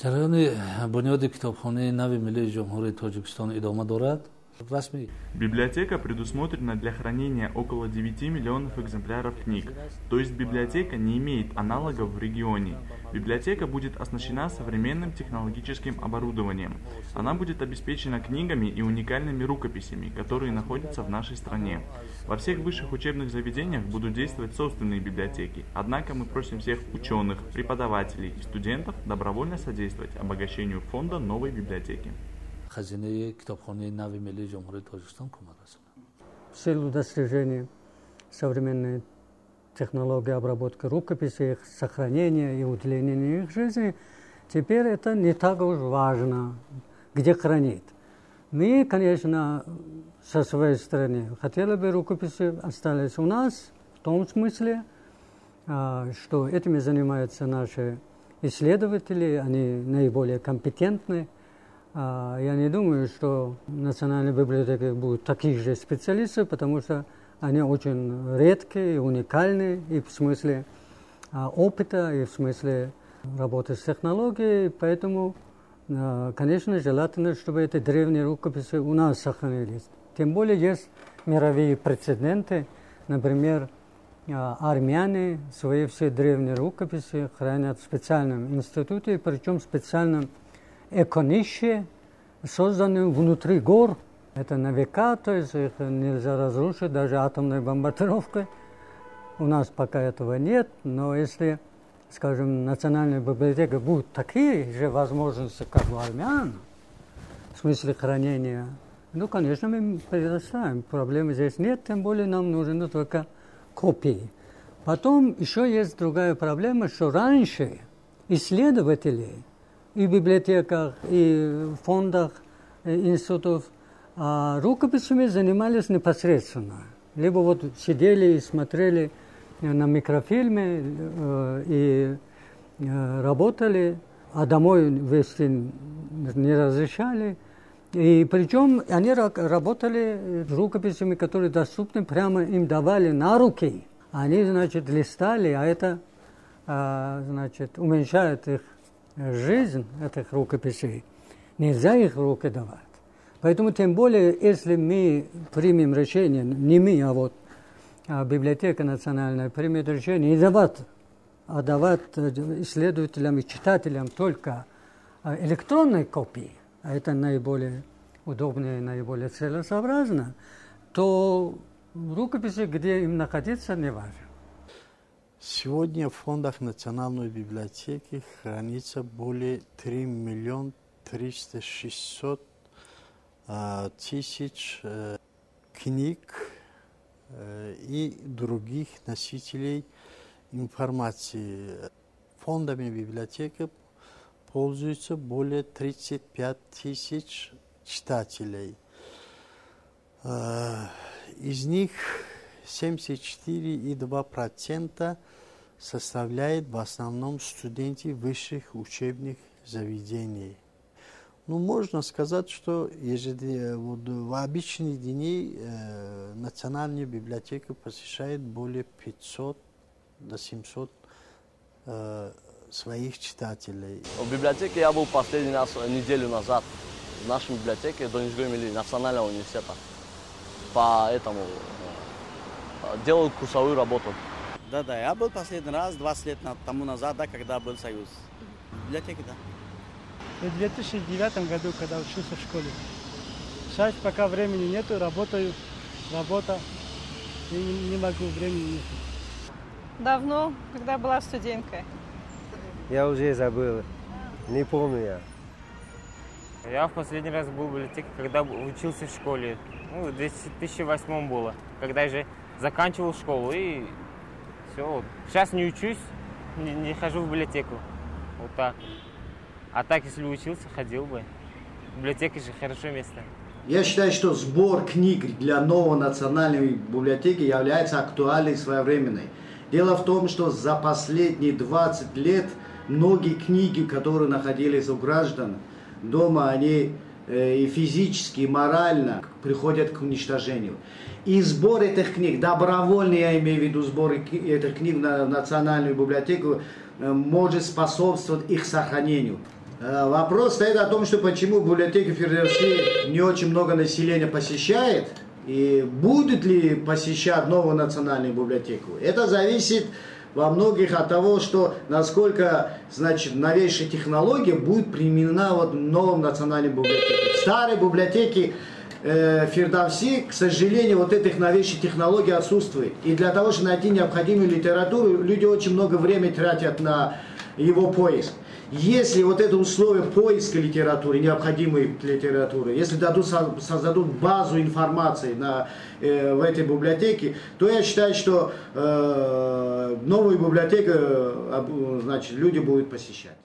ҷараёни бунёди китобхонаи нави Миллии Ҷумҳурии Тоҷикистон идома дорад. Расмий. Библиотека предусмотрена для хранения около 9 миллионов экземпляров книг, то есть библиотека не имеет аналогов в регионе. Библиотека будет оснащена современным технологическим оборудованием. Она будет обеспечена книгами и уникальными рукописями, которые находятся в нашей стране. Во всех высших учебных заведениях будут действовать собственные библиотеки, однако мы просим всех ученых, преподавателей и студентов добровольно содействовать обогащению фонда новой библиотеки. Хазинаи китобхонаи нави Миллии Ҷумҳурии Тоҷикистон кӯмак расонад. В силу достижения современной технологии обработки рукописей, их сохранения и удлинения их жизни, теперь это не так уж важно, где хранить. Мы, конечно, со своей стороны хотели бы рукописи остались у нас, в том смысле, что этими занимаются наши исследователи, они наиболее компетентны. Я не думаю, что в Национальной библиотеке будут таких же специалистов, потому что они очень редкие, уникальные и в смысле опыта, и в смысле работы с технологией. Поэтому, конечно, желательно, чтобы эти древние рукописи у нас сохранились. Тем более есть мировые прецеденты. Например, армяне свои все древние рукописи хранят в специальном институте, причем в специальном эконище, созданным внутри гор. Это на века, то есть их нельзя разрушить даже атомной бомбардировкой. У нас пока этого нет, но если, скажем, Национальная библиотека будет такие же возможности, как у армян, в смысле хранения, ну, конечно, мы предоставим. Проблемы здесь нет, тем более нам нужны только копии. Потом еще есть другая проблема, что раньше исследователи и в библиотеках, и в фондах институтов рукописями занимались непосредственно. Либо вот сидели и смотрели на микрофильме и работали, а домой вести не разрешали. И причем они работали с рукописями, которые доступны, прямо им давали на руки. Они, значит, листали, а это, значит, уменьшает их жизнь, этих рукописей. Нельзя их в руки давать. Поэтому, тем более, если мы примем решение, не мы, а вот библиотека национальная примет решение не давать, а давать исследователям и читателям только электронные копии, а это наиболее удобно и наиболее целесообразно, то рукописи, где им находиться, не важно. Сегодня в фондах Национальной библиотеки хранится более 3 миллиона 300-600 тысяч книг и других носителей информации. Фондами библиотеки пользуются более 35 тысяч читателей. Из них 74,2% составляет в основном студенты высших учебных заведений. Ну, можно сказать, что в обычные дни Национальную библиотеку посещает более 500 до 700 своих читателей. В библиотеке я был последний раз неделю назад. В нашей библиотеке Донецкой Милли Национального университета. Поэтому делал курсовую работу. Да, я был последний раз 20 лет тому назад, да, когда был Союз. В библиотеке, да. В 2009 году, когда учился в школе. Сейчас пока времени нету, работа, и не могу, времени нет. Давно, когда была студенткой. Я уже забыл, не помню я. Я в последний раз был в библиотеке, когда учился в школе. Ну, в 2008 было, когда же заканчивал школу и все. Сейчас не учусь, не хожу в библиотеку. Вот так. А так, если учился, ходил бы. Библиотека же хорошее место. Я считаю, что сбор книг для новой национальной библиотеки является актуальной и своевременной. Дело в том, что за последние 20 лет многие книги, которые находились у граждан дома, они и физически, и морально приходят к уничтожению. И сбор этих книг, добровольный, я имею в виду сбор этих книг на национальную библиотеку, может способствовать их сохранению. Вопрос стоит о том, что почему библиотека Фердовси не очень много населения посещает, и будет ли посещать новую национальную библиотеку. Это зависит во многих от того, что насколько, значит, новейшая технология будет применена вот в новом национальной библиотеке. В старой библиотеке Фердовси, к сожалению, вот этих новейших технологий отсутствует. И для того, чтобы найти необходимую литературу, люди очень много времени тратят на его поиск. Если вот это условие поиска литературы, необходимой литературы, если создадут базу информации в этой библиотеке, то я считаю, что новую библиотеку, значит, люди будут посещать.